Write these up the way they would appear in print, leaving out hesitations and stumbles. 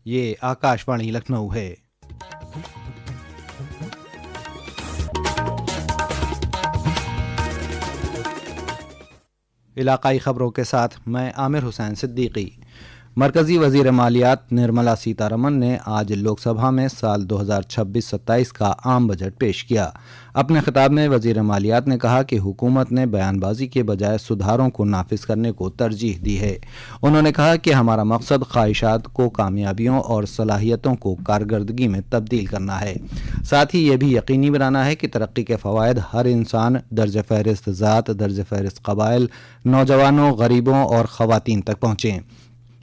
ये आकाशवाणी लखनऊ है। इलाकाई खबरों के साथ मैं आमिर हुसैन सिद्दीकी। मरकजी वजीर मालियात निर्मला सीतारमन ने आज लोकसभा में साल 2026-27 का आम बजट पेश किया। अपने खिताब में वजीर मालियात ने कहा कि हुकूमत ने बयानबाजी के बजाय सुधारों को नाफिज करने को तरजीह दी है। उन्होंने कहा कि हमारा मकसद ख्वाहिशात को कामयाबियों और सलाहियतों को कारकर्दगी में तब्दील करना है। साथ ही ये भी यकीनी बनाना है कि तरक्की के फ़वाइद हर इंसान, दर्ज फ़हरिस्त ज़ात, दर्ज फ़हरिस्त कबाइल, नौजवानों, गरीबों और ख़वातीन तक पहुँचें।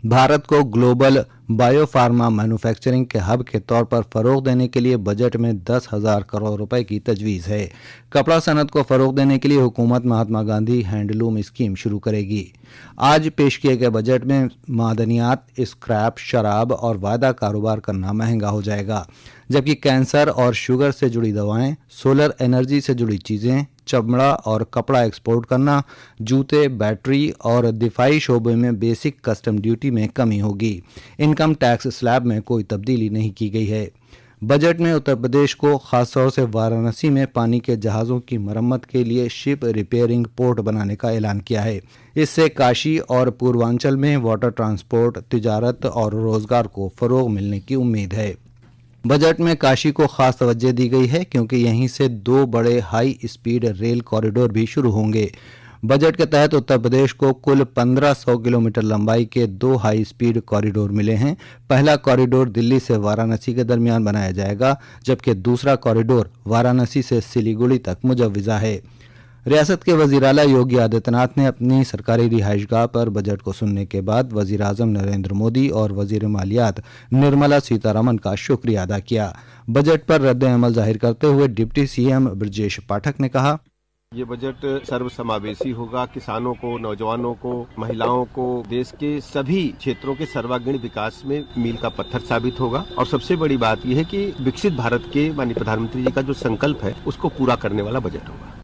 भारत को ग्लोबल बायोफार्मा मैन्युफैक्चरिंग के हब के तौर पर फ़रोग़ देने के लिए बजट में 10,000 करोड़ रुपए की तजवीज़ है। कपड़ा सनत को फ़रोग़ देने के लिए हुकूमत महात्मा गांधी हैंडलूम स्कीम शुरू करेगी। आज पेश किए गए बजट में मादनियात, स्क्रैप, शराब और वायदा कारोबार करना महंगा हो जाएगा, जबकि कैंसर और शुगर से जुड़ी दवाएं, सोलर एनर्जी से जुड़ी चीज़ें, चमड़ा और कपड़ा एक्सपोर्ट करना, जूते, बैटरी और दिफाई शोबे में बेसिक कस्टम ड्यूटी में कमी होगी। इनकम टैक्स स्लैब में कोई तब्दीली नहीं की गई है। बजट में उत्तर प्रदेश को खासतौर से वाराणसी में पानी के जहाज़ों की मरम्मत के लिए शिप रिपेयरिंग पोर्ट बनाने का ऐलान किया है। इससे काशी और पूर्वांचल में वाटर ट्रांसपोर्ट, तिजारत और रोज़गार को फ़रोग़ मिलने की उम्मीद है। बजट में काशी को खास तवज्जो दी गई है क्योंकि यहीं से 2 बड़े हाई स्पीड रेल कॉरिडोर भी शुरू होंगे। बजट के तहत उत्तर प्रदेश को कुल 1500 किलोमीटर लंबाई के 2 हाई स्पीड कॉरिडोर मिले हैं। पहला कॉरिडोर दिल्ली से वाराणसी के दरमियान बनाया जाएगा, जबकि दूसरा कॉरिडोर वाराणसी से सिलीगुड़ी तक मुजव्वज़ा है। रियासत के वज़ीर आला योगी आदित्यनाथ ने अपनी सरकारी रिहाइशगाह पर बजट को सुनने के बाद वज़ीर आज़म नरेंद्र मोदी और वज़ीर मालियात निर्मला सीतारमन का शुक्रिया अदा किया। बजट पर रद्द अमल जाहिर करते हुए डिप्टी सीएम ब्रजेश पाठक ने कहा, ये बजट सर्वसमावेशी होगा। किसानों को, नौजवानों को, महिलाओं को, देश के सभी क्षेत्रों के सर्वांगीण विकास में मील का पत्थर साबित होगा। और सबसे बड़ी बात यह है कि विकसित भारत के माननीय प्रधानमंत्री जी का जो संकल्प है उसको पूरा करने वाला बजट होगा।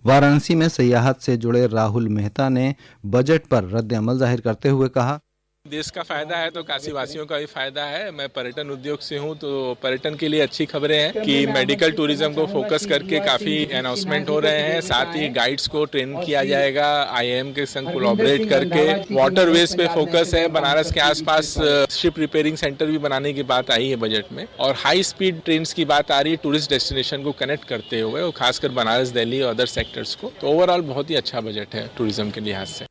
वाराणसी में सियाहत से जुड़े राहुल मेहता ने बजट पर रद्द अमल जाहिर करते हुए कहा, देश का फायदा है तो काशी वासियों का भी फायदा है। मैं पर्यटन उद्योग से हूं तो पर्यटन के लिए अच्छी खबरें हैं कि मेडिकल टूरिज्म को फोकस करके काफी अनाउंसमेंट हो रहे हैं। साथ ही गाइड्स को ट्रेन किया जाएगा आईआईएम के संग कोलैबोरेट करके। वाटरवेज पे फोकस है। बनारस के आसपास शिप रिपेयरिंग सेंटर भी बनाने की बात आई है बजट में। और हाई स्पीड ट्रेन की बात आ रही है टूरिस्ट डेस्टिनेशन को कनेक्ट करते हुए, और खासकर बनारस, दिल्ली और अदर सेक्टर्स को। तो ओवरऑल बहुत ही अच्छा बजट है टूरिज्म के लिहाज से।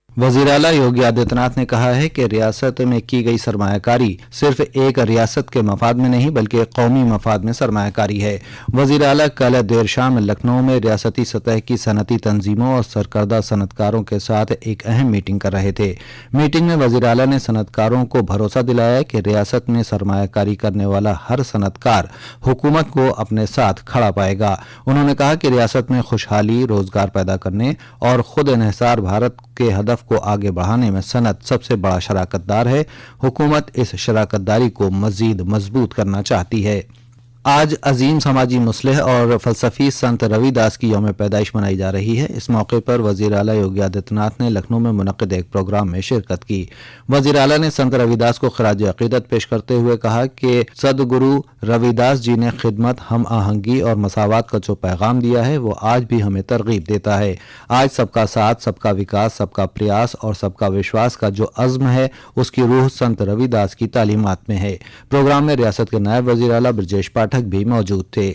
वज़ीर आला योगी आदित्यनाथ ने कहा है कि रियासत में की गई सरमायाकारी सिर्फ एक रियासत के मफाद में नहीं बल्कि कौमी मफाद में सरमायाकारी है। वज़ीर आला कल देर शाम लखनऊ में रियासती सतह की सनती तंजीमों और सरकर्दा सनतकारों के साथ एक अहम मीटिंग कर रहे थे। मीटिंग में वज़ीर आला ने सनतकारों को भरोसा दिलाया कि रियासत में सरमायाकारी करने वाला हर सनतकार हुकूमत को अपने साथ खड़ा पाएगा। उन्होंने कहा कि रियासत में खुशहाली, रोजगार पैदा करने और खुद इन्हिसार भारत के हदफ को आगे बढ़ाने में सनत सबसे बड़ा शराकतदार है। हुकूमत इस शराकतदारी को मजीद मजबूत करना चाहती है। आज अजीम समाजी मुस्लिह और फलसफी संत रविदास की यौम पैदाइश मनाई जा रही है। इस मौके पर वज़ीर आला योगी आदित्यनाथ ने लखनऊ में मुनक़िद एक प्रोग्राम में शिरकत की। वज़ीर आला ने संत रविदास को खराज अक़ीदत पेश करते हुए कहा कि सदगुरु रविदास जी ने खिदमत, हम आहंगी और मसावत का जो पैगाम दिया है वो आज भी हमें तरगीब देता है। आज सबका साथ, सबका विकास, सबका प्रयास और सबका विश्वास का जो अज़्म है उसकी रूह संत रविदास की तालीमात में है। प्रोग्राम में रियासत के नायब वज़ीर आला ब्रजेश पाठक भी मौजूद थे।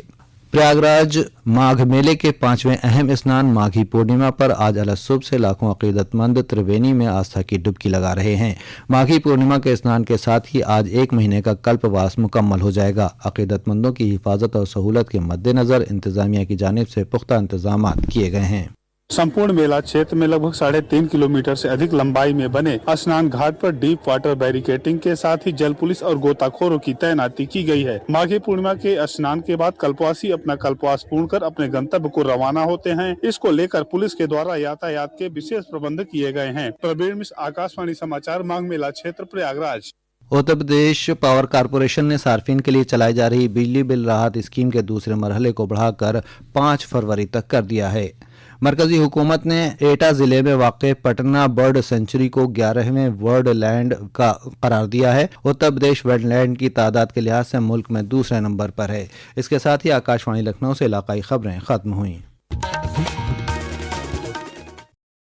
प्रयागराज माघ मेले के 5वें अहम स्नान माघी पूर्णिमा पर आज अलसुबह से लाखों अकीदतमंद त्रिवेणी में आस्था की डुबकी लगा रहे हैं। माघी पूर्णिमा के स्नान के साथ ही आज 1 महीने का कल्पवास मुकम्मल हो जाएगा। अकीदतमंदों की हिफाजत और सहूलत के मद्देनजर इंतजामिया की जानिब से पुख्ता इंतजाम किए गए हैं। संपूर्ण मेला क्षेत्र में लगभग 3.5 किलोमीटर से अधिक लंबाई में बने स्नान घाट पर डीप वाटर बैरिकेटिंग के साथ ही जल पुलिस और गोताखोरों की तैनाती की गई है। माघी पूर्णिमा के स्नान के बाद कल्पवासी अपना कल्पवास पूर्ण कर अपने गंतव्य को रवाना होते हैं। इसको लेकर पुलिस के द्वारा यातायात के विशेष प्रबंध किए गए हैं। प्रवीण मिश्र, आकाशवाणी समाचार, माघ मेला क्षेत्र, प्रयागराज। उत्तर प्रदेश पावर कारपोरेशन ने सार्फिन के लिए चलाई जा रही बिजली बिल राहत स्कीम के दूसरे मरहले को बढ़ाकर 5 फरवरी तक कर दिया है। مرکزی حکومت نے ایٹا ضلع میں واقع پٹنہ برڈ سینچری کو 11ویں ورلڈ لینڈ کا قرار دیا ہے۔ اتر پردیش ورلڈ لینڈ کی تعداد کے لحاظ سے ملک میں دوسرے نمبر پر ہے۔ اس کے ساتھ ہی آکاش وانی لکھنؤ سے علاقائی خبریں ختم ہوئیں۔